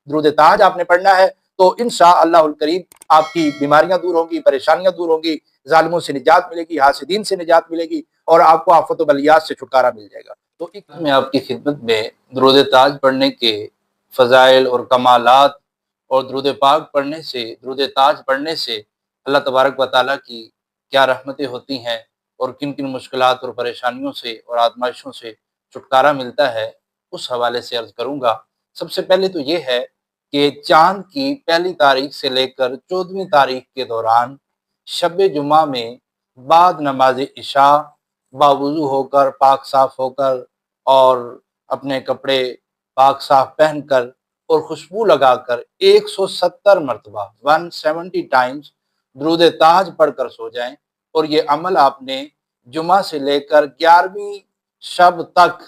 درود تاج آپ نے پڑھنا ہے تو انشاءاللہ الکریم آپ کی بیماریاں دور ہوں گی، پریشانیاں دور ہوں گی، ظالموں سے نجات ملے گی، حاسدین سے نجات ملے گی، اور آپ کو آفت و بلیات سے چھٹکارا مل جائے گا۔ تو میں آپ کی خدمت میں درود تاج پڑھنے کے فضائل اور کمالات اور درود پاک پڑھنے سے، درود تاج پڑھنے سے اللہ تبارک و تعالیٰ کی کیا رحمتیں ہوتی ہیں اور کن کن مشکلات اور پریشانیوں سے اور آزمائشوں سے چھٹکارا ملتا ہے، اس حوالے سے عرض کروں گا۔ سب سے پہلے تو یہ ہے کہ چاند کی پہلی تاریخ سے لے کر 14ویں تاریخ کے دوران شب جمعہ میں بعد نماز عشاء باوضو ہو کر، پاک صاف ہو کر، اور اپنے کپڑے پاک صاف پہن کر اور خوشبو لگا کر 170 مرتبہ 170 ٹائمز درود تاج پڑھ کر سو جائیں، اور یہ عمل آپ نے جمعہ سے لے کر 11ویں شب تک،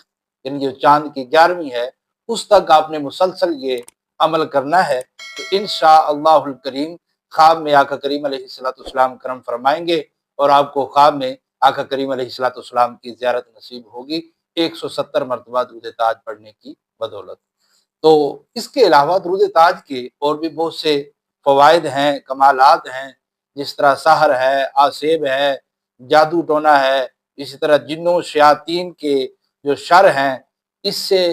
یعنی جو چاند کی 11ویں ہے اس تک آپ نے مسلسل یہ عمل کرنا ہے، تو انشاءاللہ الکریم خواب میں آقا کریم علیہ السلام کرم فرمائیں گے اور آپ کو خواب میں آقا کریم علیہ السلام کی زیارت نصیب ہوگی 170 مرتبہ درود تاج پڑھنے کی بدولت۔ تو اس کے علاوہ درود تاج کے اور بھی بہت سے فوائد ہیں، کمالات ہیں، جس طرح سحر ہے، آسیب ہے، جادو ٹونا ہے، اسی طرح جنوں شیاطین کے جو شر ہیں اس سے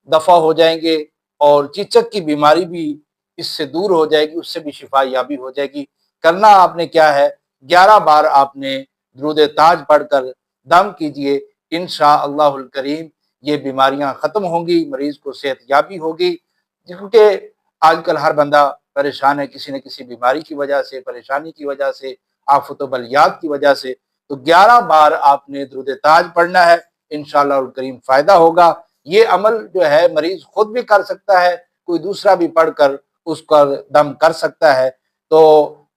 دفع ہو جائیں گے، اور چیچک کی بیماری بھی اس سے دور ہو جائے گی، اس سے بھی شفا یابی ہو جائے گی۔ کرنا آپ نے کیا ہے، 11 بار آپ نے درود تاج پڑھ کر دم کیجئے، انشاءاللہ الکریم یہ بیماریاں ختم ہوں گی، مریض کو صحت یابی ہوگی، کیونکہ آج کل ہر بندہ پریشان ہے کسی نہ کسی بیماری کی وجہ سے، پریشانی کی وجہ سے، آفت و بلیات کی وجہ سے، تو 11 بار آپ نے درود تاج پڑھنا ہے، انشاءاللہ الکریم فائدہ ہوگا۔ یہ عمل جو ہے مریض خود بھی کر سکتا ہے، کوئی دوسرا بھی پڑھ کر اس کا دم کر سکتا ہے، تو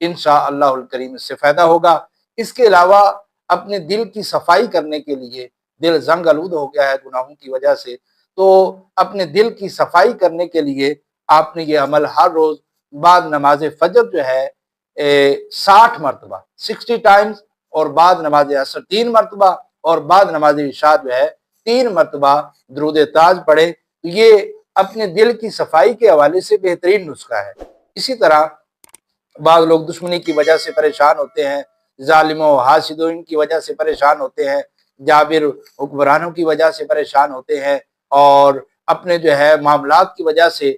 انشاءاللہ الکریم اس سے فائدہ ہوگا۔ اس کے علاوہ اپنے دل کی صفائی کرنے کے لیے، دل زنگ آلود ہو گیا ہے گناہوں کی وجہ سے، تو اپنے دل کی صفائی کرنے کے لیے آپ نے یہ عمل ہر روز بعد نماز فجر جو ہے 60 مرتبہ 60 ٹائمز، اور بعد نماز عصر 3 مرتبہ، اور بعد نماز عشاء جو ہے 3 مرتبہ درود تاج پڑھیں، تو یہ اپنے دل کی صفائی کے حوالے سے بہترین نسخہ ہے۔ اسی طرح بعض لوگ دشمنی کی وجہ سے پریشان ہوتے ہیں، ظالموں حاسدوں کی وجہ سے پریشان ہوتے ہیں، جابر حکمرانوں کی وجہ سے پریشان ہوتے ہیں، اور اپنے جو ہے معاملات کی وجہ سے،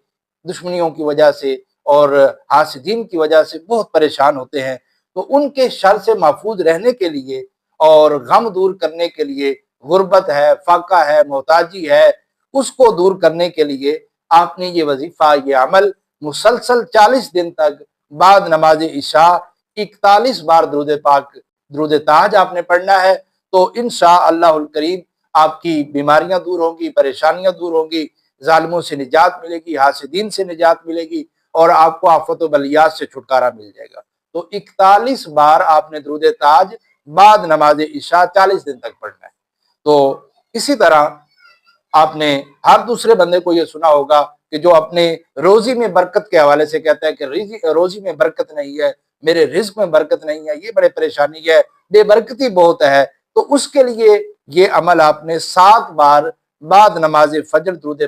دشمنیوں کی وجہ سے اور حاسدین کی وجہ سے بہت پریشان ہوتے ہیں، تو ان کے شر سے محفوظ رہنے کے لیے اور غم دور کرنے کے لیے، غربت ہے، فاقہ ہے، محتاجی ہے، اس کو دور کرنے کے لیے آپ نے یہ وظیفہ، یہ عمل مسلسل 40 دن تک بعد نماز عشاء 41 بار درود تاج آپ نے پڑھنا ہے، تو انشاءاللہ الکریم آپ کی بیماریاں دور ہوں گی، پریشانیاں دور ہوں گی، ظالموں سے نجات ملے گی، حاسدین سے نجات ملے گی، اور آپ کو آفت و بلیات سے چھٹکارا مل جائے گا۔ تو 41 بار آپ نے درود تاج بعد نماز عشاء 40 دن تک پڑھنا ہے۔ تو اسی طرح آپ نے ہر دوسرے بندے کو یہ سنا ہوگا کہ جو اپنے روزی میں برکت کے حوالے سے کہتا ہے کہ روزی میں برکت نہیں ہے، میرے رزق میں برکت نہیں ہے، یہ بڑے پریشانی ہے، بے برکتی بہت ہے، تو اس کے لیے یہ عمل آپ نے 7 بار بعد نماز فجر درود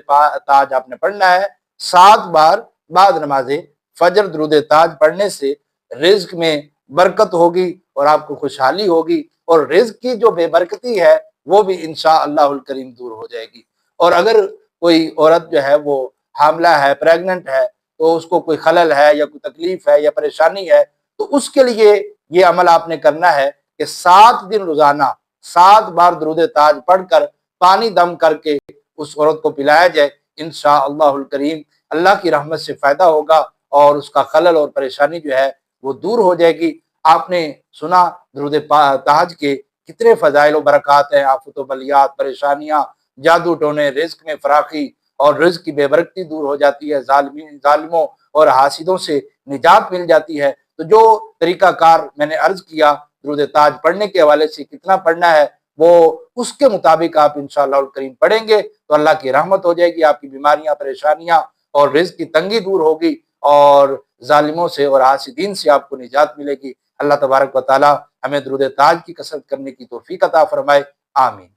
تاج آپ نے پڑھنا ہے۔ 7 بار بعد نماز فجر درود تاج پڑھنے سے رزق میں برکت ہوگی اور آپ کو خوشحالی ہوگی، اور رزق کی جو بے برکتی ہے وہ بھی انشاءاللہ الکریم دور ہو جائے گی۔ اور اگر کوئی عورت جو ہے وہ حاملہ ہے، پریگننٹ ہے، تو اس کو کوئی خلل ہے یا کوئی تکلیف ہے یا پریشانی ہے، تو اس کے لیے یہ عمل آپ نے کرنا ہے کہ 7 دن روزانہ 7 بار درود تاج پڑھ کر پانی دم کر کے اس عورت کو پلایا جائے، انشاءاللہ الکریم اللہ کی رحمت سے فائدہ ہوگا، اور اس کا خلل اور پریشانی جو ہے وہ دور ہو جائے گی۔ آپ نے سنا درود تاج کے کتنے فضائل و برکات ہیں، آفت و بلیات، پریشانیاں، جادو ٹونے، رزق میں فراخی اور رزق کی بے برکتی دور ہو جاتی ہے، ظالموں اور حاسدوں سے نجات مل جاتی ہے۔ تو جو طریقہ کار میں نے عرض کیا درود تاج پڑھنے کے حوالے سے، کتنا پڑھنا ہے، وہ اس کے مطابق آپ انشاءاللہ الکریم پڑھیں گے تو اللہ کی رحمت ہو جائے گی، آپ کی بیماریاں، پریشانیاں اور رزق کی تنگی دور ہوگی، اور ظالموں سے اور حاسدین سے آپ کو نجات ملے گی۔ اللہ تبارک و تعالی ہمیں درود تاج کی کثرت کرنے کی توفیق عطا فرمائے، آمین۔